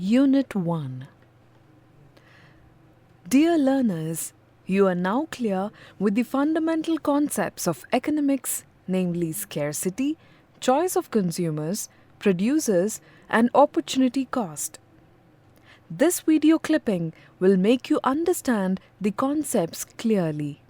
Unit 1. Dear learners, you are now clear with the fundamental concepts of economics, namely scarcity, choice of consumers, producers, and opportunity cost. This video clipping will make you understand the concepts clearly.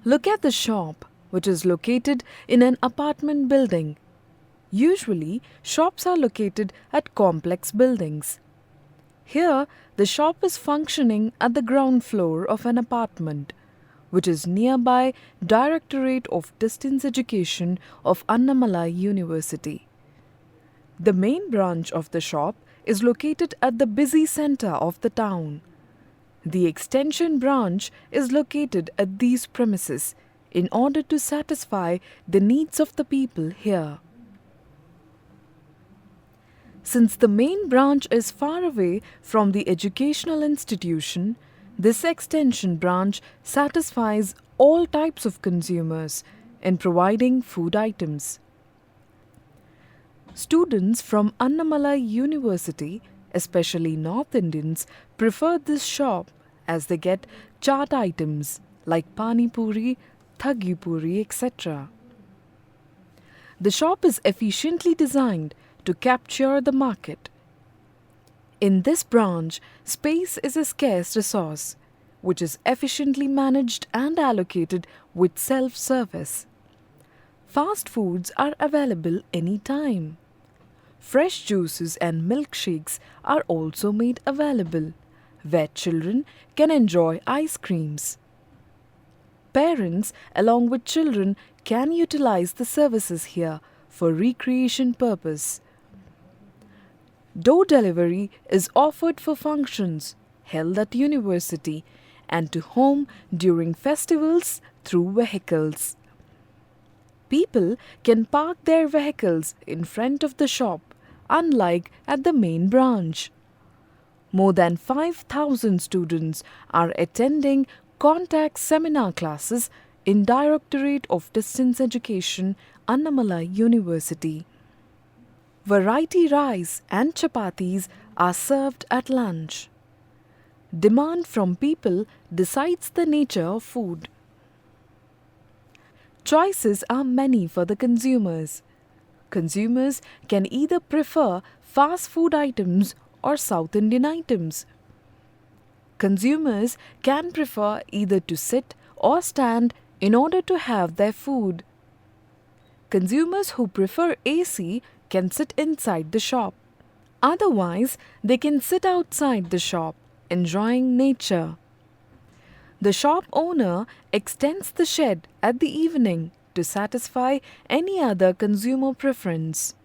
Look at the shop, which is located in an apartment building. Usually, shops are located at complex buildings. Here, the shop is functioning at the ground floor of an apartment, which is nearby Directorate of Distance Education of Annamalai University. The main branch of the shop is located at the busy center of the town. The extension branch is located at these premises in order to satisfy the needs of the people here. Since the main branch is far away from the educational institution, this extension branch satisfies all types of consumers in providing food items. Students from Annamalai University, especially North Indians, prefer this shop as they get chaat items like pani puri, thagi puri, etc. The shop is efficiently designed to capture the market. In this branch, space is a scarce resource, which is efficiently managed and allocated with self-service. Fast foods are available anytime. Fresh juices and milkshakes are also made available, where children can enjoy ice creams. Parents, along with children, can utilize the services here for recreation purpose. Door delivery is offered for functions held at university and to home during festivals through vehicles. People can park their vehicles in front of the shop, unlike at the main branch. More than 5,000 students are attending contact seminar classes in Directorate of Distance Education, Annamalai University. Variety rice and chapatis are served at lunch. Demand from people decides the nature of food. Choices are many for the consumers. Consumers can either prefer fast food items or South Indian items. Consumers can prefer either to sit or stand in order to have their food. Consumers who prefer AC can sit inside the shop. Otherwise, they can sit outside the shop, enjoying nature. The shop owner extends the shed at the evening to satisfy any other consumer preference.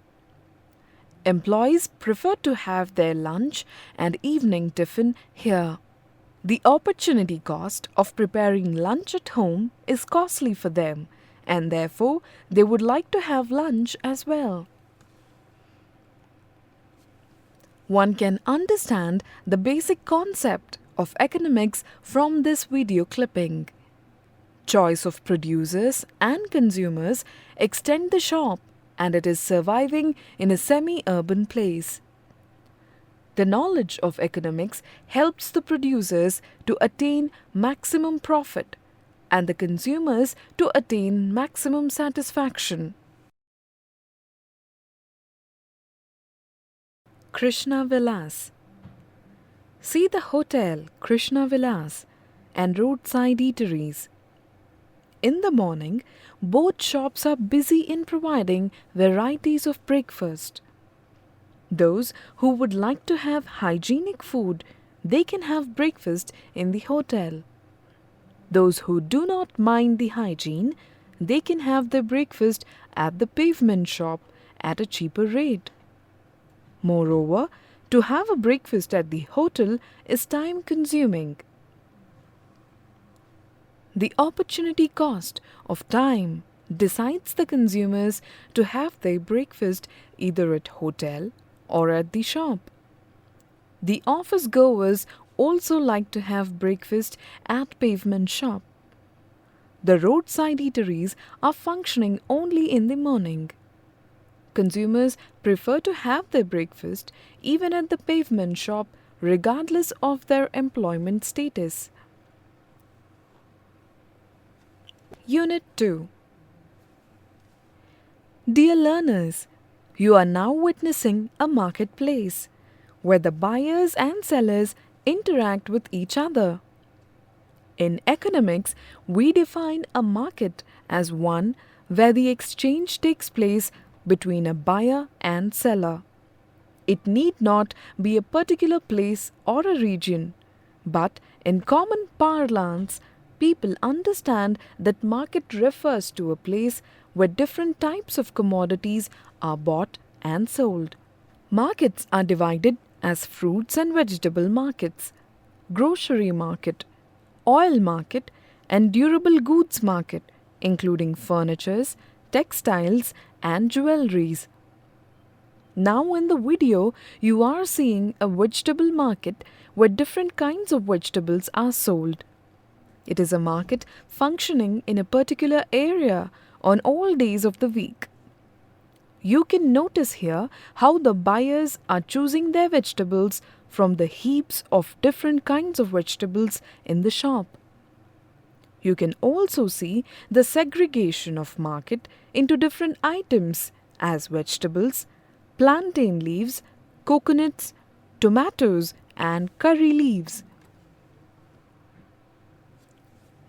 Employees prefer to have their lunch and evening tiffin here. The opportunity cost of preparing lunch at home is costly for them, and therefore they would like to have lunch as well. One can understand the basic concept of economics from this video clipping. Choice of producers and consumers extend the shop, and it is surviving in a semi-urban place. The knowledge of economics helps the producers to attain maximum profit and the consumers to attain maximum satisfaction. Krishna Vilas. See the hotel Krishna Vilas and roadside eateries. In the morning, both shops are busy in providing varieties of breakfast. Those who would like to have hygienic food, they can have breakfast in the hotel. Those who do not mind the hygiene, they can have their breakfast at the pavement shop at a cheaper rate. Moreover, to have a breakfast at the hotel is time-consuming. The opportunity cost of time decides the consumers to have their breakfast either at hotel or at the shop. The office goers also like to have breakfast at pavement shop. The roadside eateries are functioning only in the morning. consumers prefer to have their breakfast even at the pavement shop regardless of their employment status. Unit 2. Dear learners, you are now witnessing a marketplace where the buyers and sellers interact with each other. In economics, we define a market as one where the exchange takes place between a buyer and seller. It need not be a particular place or a region, but in common parlance, people understand that market refers to a place where different types of commodities are bought and sold. Markets are divided as fruits and vegetable markets, grocery market, oil market, and durable goods market, including furnitures, textiles, and jewelries. Now in the video, you are seeing a vegetable market where different kinds of vegetables are sold. It is a market functioning in a particular area on all days of the week. You can notice here how the buyers are choosing their vegetables from the heaps of different kinds of vegetables in the shop. You can also see the segregation of market into different items as vegetables, plantain leaves, coconuts, tomatoes, and curry leaves.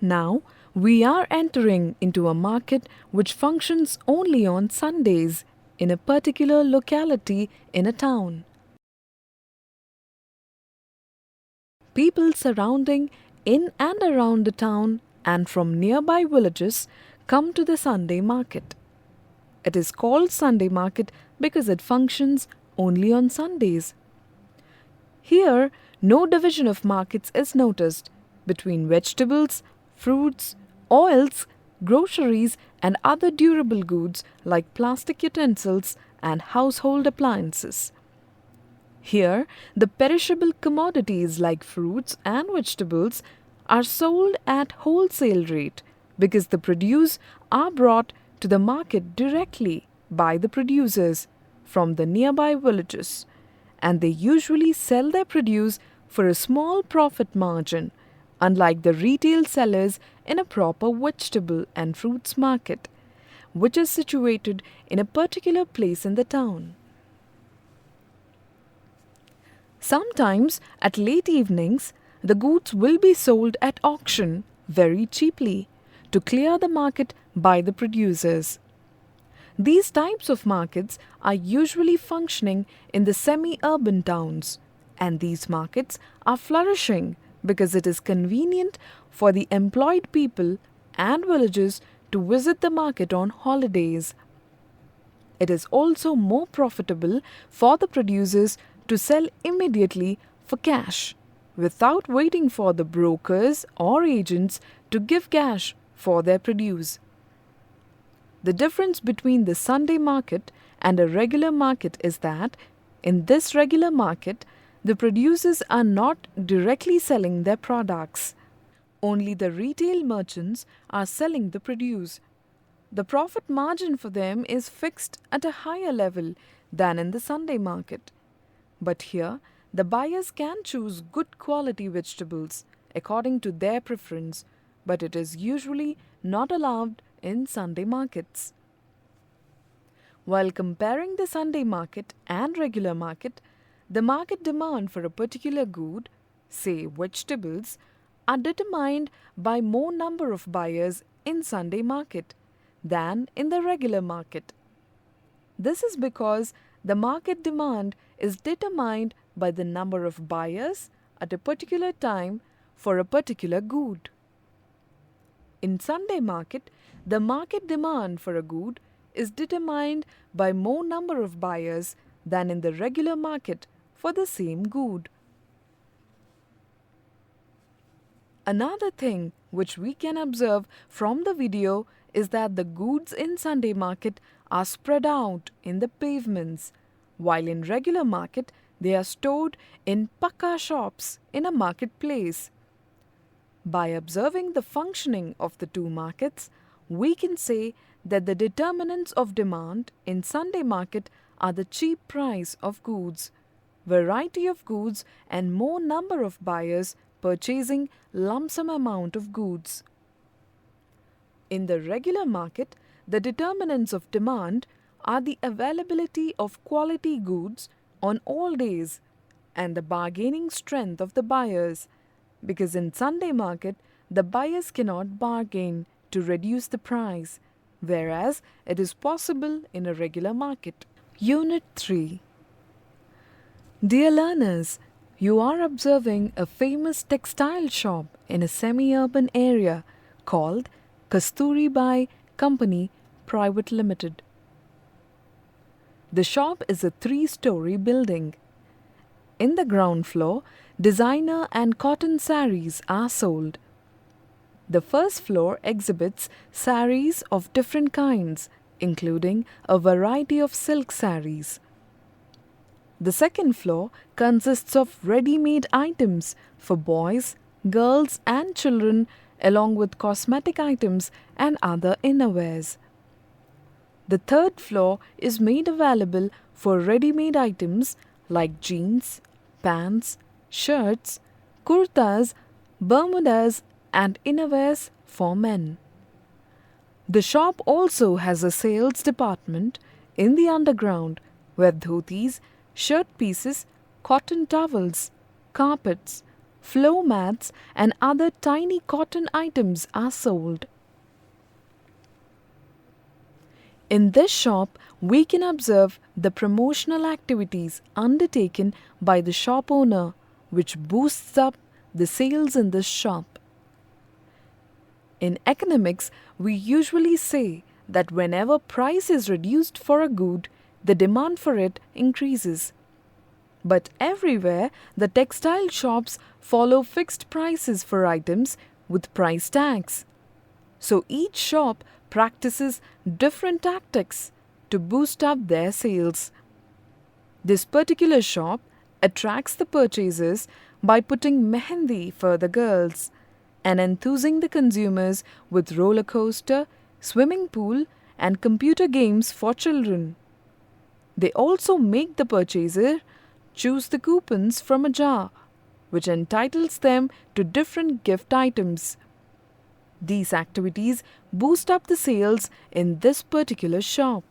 Now, we are entering into a market which functions only on Sundays in a particular locality in a town. People surrounding in and around the town and from nearby villages come to the Sunday market. It is called Sunday market because it functions only on Sundays. Here, no division of markets is noticed between vegetables, fruits, oils, groceries, and other durable goods like plastic utensils and household appliances. Here, the perishable commodities like fruits and vegetables are sold at wholesale rate because the produce are brought to the market directly by the producers from the nearby villages, and they usually sell their produce for a small profit margin, unlike the retail sellers in a proper vegetable and fruits market, which is situated in a particular place in the town. Sometimes, at late evenings, the goods will be sold at auction very cheaply to clear the market by the producers. These types of markets are usually functioning in the semi-urban towns, and these markets are flourishing because it is convenient for the employed people and villagers to visit the market on holidays. It is also more profitable for the producers to sell immediately for cash without waiting for the brokers or agents to give cash for their produce. The difference between the Sunday market and a regular market is that in this regular market, the producers are not directly selling their products. Only the retail merchants are selling the produce. The profit margin for them is fixed at a higher level than in the Sunday market. But here, the buyers can choose good quality vegetables according to their preference, but it is usually not allowed in Sunday markets. While comparing the Sunday market and regular market, the market demand for a particular good, say vegetables, are determined by more number of buyers in Sunday market than in the regular market. This is because the market demand is determined by the number of buyers at a particular time for a particular good. In Sunday market, the market demand for a good is determined by more number of buyers than in the regular market for the same good. Another thing which we can observe from the video is that the goods in Sunday market are spread out in the pavements, while in regular market they are stored in pakka shops in a marketplace. By observing the functioning of the two markets, we can say that the determinants of demand in Sunday market are the cheap price of goods, variety of goods, and more number of buyers purchasing lump sum amount of goods. In the regular market, the determinants of demand are the availability of quality goods on all days and the bargaining strength of the buyers, because in Sunday market, the buyers cannot bargain to reduce the price, whereas it is possible in a regular market. Unit 3. Dear learners, you are observing a famous textile shop in a semi-urban area called Kasturibai Company Private Limited. The shop is a 3-story building. In the ground floor, designer and cotton saris are sold. The first floor exhibits saris of different kinds, including a variety of silk saris. The second floor consists of ready-made items for boys, girls and children, along with cosmetic items and other innerwears. The third floor is made available for ready-made items like jeans, pants, shirts, kurtas, bermudas and innerwears for men. The shop also has a sales department in the underground where dhotis, shirt pieces, cotton towels, carpets, floor mats and other tiny cotton items are sold. In this shop, we can observe the promotional activities undertaken by the shop owner, which boosts up the sales in this shop. In economics, we usually say that whenever price is reduced for a good, the demand for it increases. But everywhere, the textile shops follow fixed prices for items with price tags. So each shop practices different tactics to boost up their sales. This particular shop attracts the purchasers by putting mehendi for the girls and enthusing the consumers with roller coaster, swimming pool and computer games for children. They also make the purchaser choose the coupons from a jar, which entitles them to different gift items. These activities boost up the sales in this particular shop.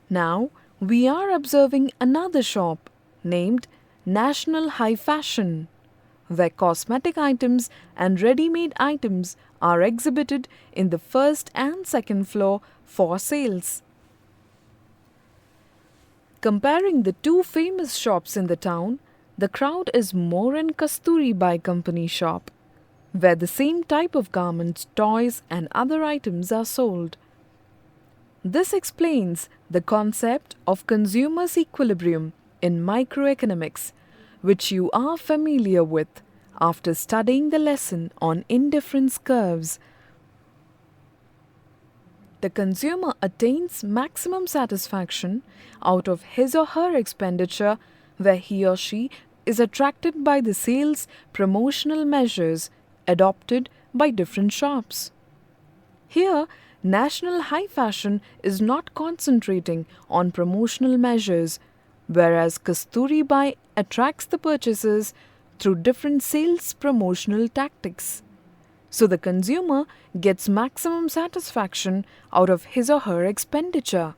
Now, we are observing another shop named National High Fashion, where cosmetic items and ready-made items are exhibited in the first and second floor for sales. Comparing the two famous shops in the town, the crowd is more in Kasturibai Company shop, where the same type of garments, toys and other items are sold. This explains the concept of consumers' equilibrium in microeconomics, which you are familiar with after studying the lesson on indifference curves. The consumer attains maximum satisfaction out of his or her expenditure where he or she is attracted by the sales promotional measures adopted by different shops. Here, National High Fashion is not concentrating on promotional measures, whereas Kasturibai attracts the purchasers through different sales promotional tactics. So the consumer gets maximum satisfaction out of his or her expenditure.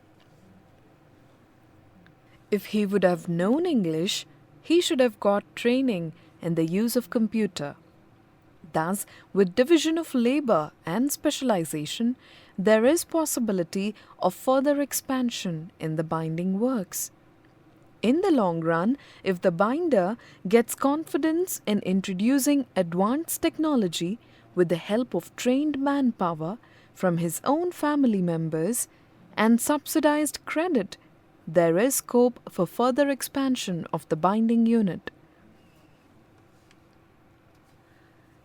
If he would have known English, he should have got training in the use of computer. Thus, with division of labor and specialization, there is possibility of further expansion in the binding works. In the long run, if the binder gets confidence in introducing advanced technology with the help of trained manpower from his own family members and subsidized credit, there is scope for further expansion of the binding unit.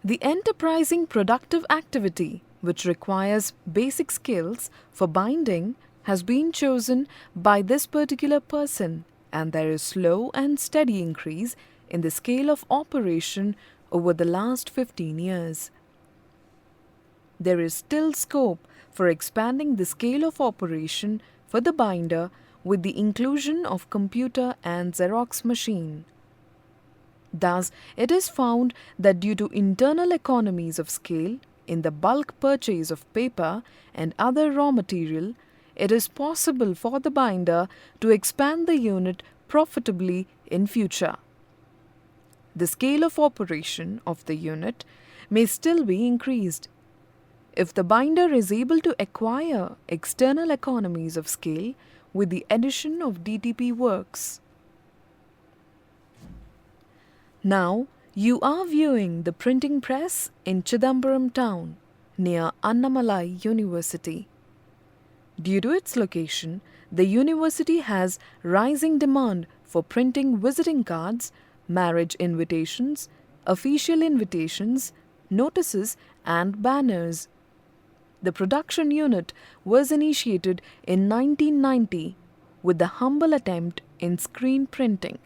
The enterprising productive activity, which requires basic skills for binding, has been chosen by this particular person, and there is slow and steady increase in the scale of operation over the last 15 years. There is still scope for expanding the scale of operation for the binder with the inclusion of computer and Xerox machine. Thus, it is found that due to internal economies of scale in the bulk purchase of paper and other raw material, it is possible for the binder to expand the unit profitably in future. The scale of operation of the unit may still be increased. If the binder is able to acquire external economies of scale with the addition of DTP works. Now, you are viewing the printing press in Chidambaram town near Annamalai University. Due to its location, the university has rising demand for printing visiting cards, marriage invitations, official invitations, notices and banners. The production unit was initiated in 1990 with the humble attempt in screen printing.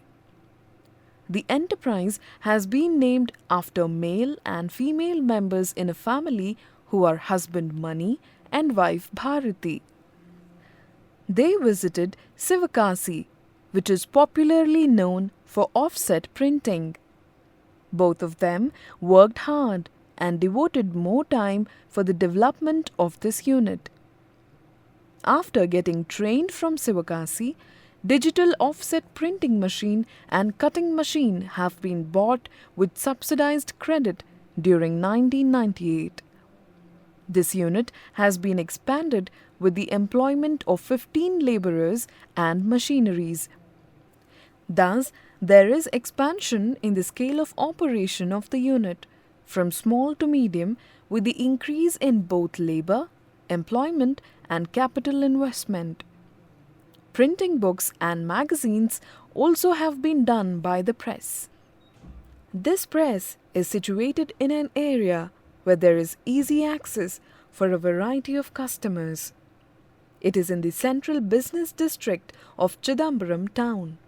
The enterprise has been named after male and female members in a family who are husband Mani and wife Bharati. They visited Sivakasi, which is popularly known for offset printing. Both of them worked hard and devoted more time for the development of this unit. After getting trained from Sivakasi, digital offset printing machine and cutting machine have been bought with subsidized credit during 1998. This unit has been expanded with the employment of 15 laborers and machineries. Thus, there is expansion in the scale of operation of the unit from small to medium with the increase in both labor, employment and capital investment. Printing books and magazines also have been done by the press. This press is situated in an area where there is easy access for a variety of customers. It is in the central business district of Chidambaram town.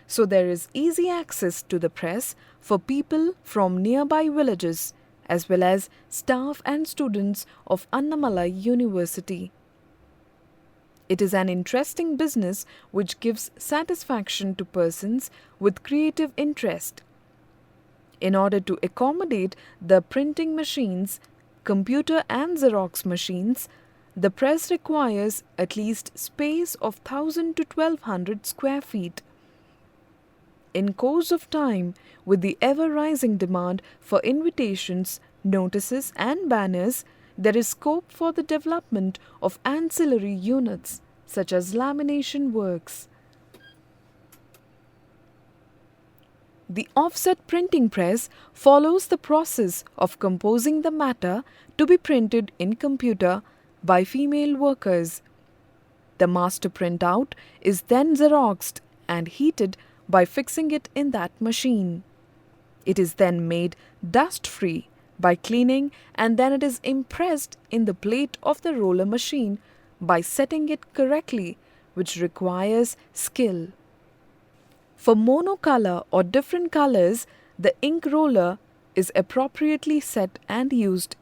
So there is easy access to the press for people from nearby villages as well as staff and students of Annamalai University. It is an interesting business which gives satisfaction to persons with creative interest. In order to accommodate the printing machines, computer and Xerox machines, the press requires at least space of 1000 to 1200 square feet. In course of time, with the ever-rising demand for invitations, notices and banners, there is scope for the development of ancillary units such as lamination works. The offset printing press follows the process of composing the matter to be printed in computer by female workers. The master printout is then Xeroxed and heated by fixing it in that machine. It is then made dust-free by cleaning and then it is impressed in the plate of the roller machine by setting it correctly, which requires skill. For monocolor or different colors, the ink roller is appropriately set and used.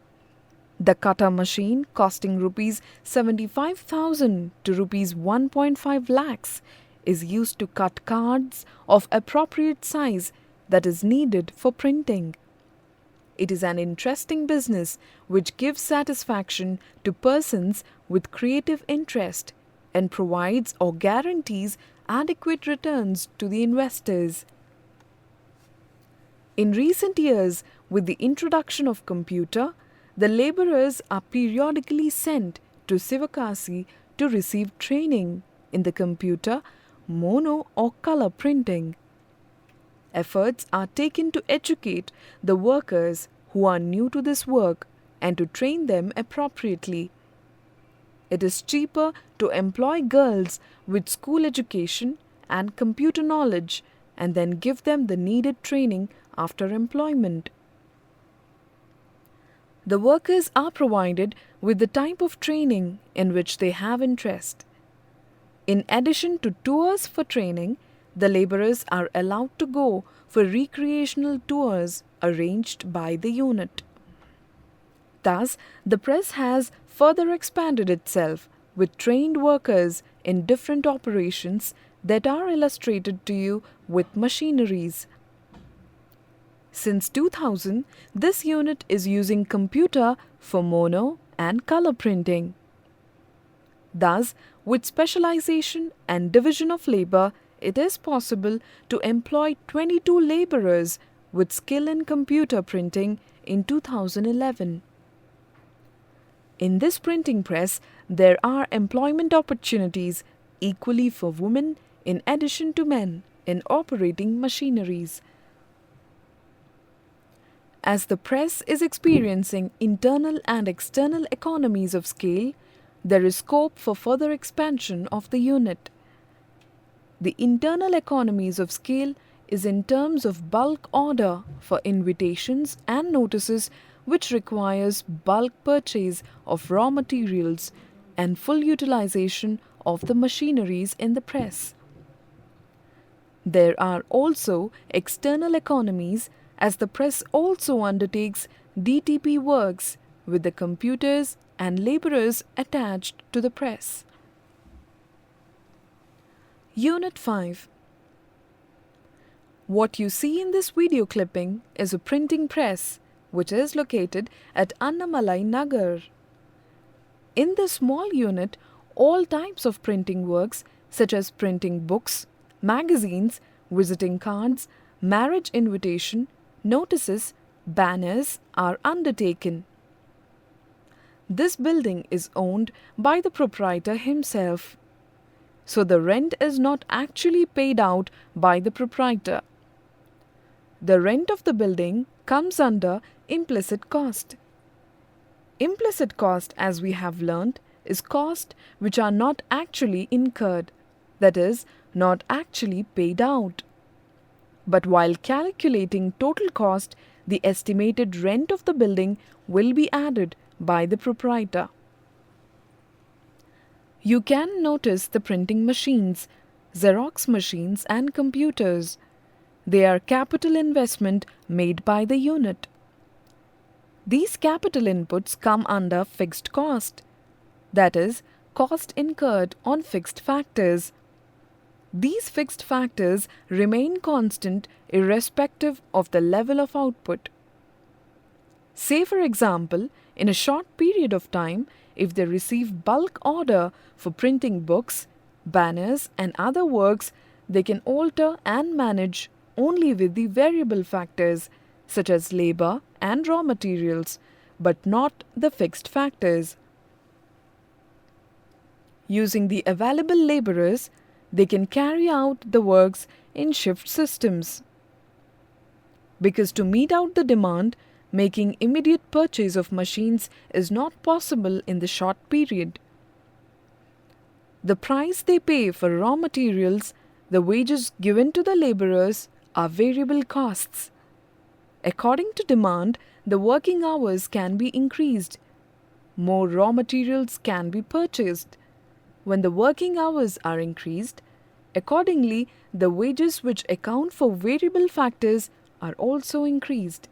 The cutter machine costing rupees 75,000 to rupees 1.5 lakhs is used to cut cards of appropriate size that is needed for printing. It is an interesting business which gives satisfaction to persons with creative interest and provides or guarantees adequate returns to the investors. In recent years, with the introduction of computer, the laborers are periodically sent to Sivakasi to receive training in the computer, mono or color printing. Efforts are taken to educate the workers who are new to this work and to train them appropriately. It is cheaper to employ girls with school education and computer knowledge and then give them the needed training after employment. The workers are provided with the type of training in which they have interest. In addition to tours for training, the laborers are allowed to go for recreational tours arranged by the unit. Thus, the press has further expanded itself with trained workers in different operations that are illustrated to you with machineries. Since 2000, this unit is using computer for mono and color printing. Thus, with specialization and division of labor, it is possible to employ 22 laborers with skill in computer printing in 2011. In this printing press, there are employment opportunities equally for women in addition to men in operating machineries. As the press is experiencing internal and external economies of scale, there is scope for further expansion of the unit. The internal economies of scale is in terms of bulk order for invitations and notices, which requires bulk purchase of raw materials and full utilization of the machineries in the press. There are also external economies as the press also undertakes DTP works with the computers and laborers attached to the press. Unit 5. What you see in this video clipping is a printing press which is located at Annamalai Nagar. In this small unit, all types of printing works such as printing books, magazines, visiting cards, marriage invitation, notices, banners are undertaken. This building is owned by the proprietor himself, so the rent is not actually paid out by the proprietor. The rent of the building comes under implicit cost. Implicit cost, as we have learnt, is cost which are not actually incurred, that is, not actually paid out. But while calculating total cost, the estimated rent of the building will be added by the proprietor. You can notice the printing machines, Xerox machines and computers. They are capital investment made by the unit. These capital inputs come under fixed cost, that is, cost incurred on fixed factors. These fixed factors remain constant irrespective of the level of output. Say, for example, in a short period of time, if they receive bulk order for printing books, banners and other works, they can alter and manage only with the variable factors such as labor and raw materials, but not the fixed factors. Using the available laborers, they can carry out the works in shift systems. Because to meet out the demand, making immediate purchase of machines is not possible in the short period. The price they pay for raw materials, the wages given to the laborers, are variable costs. According to demand, the working hours can be increased. More raw materials can be purchased. When the working hours are increased, accordingly, the wages which account for variable factors are also increased.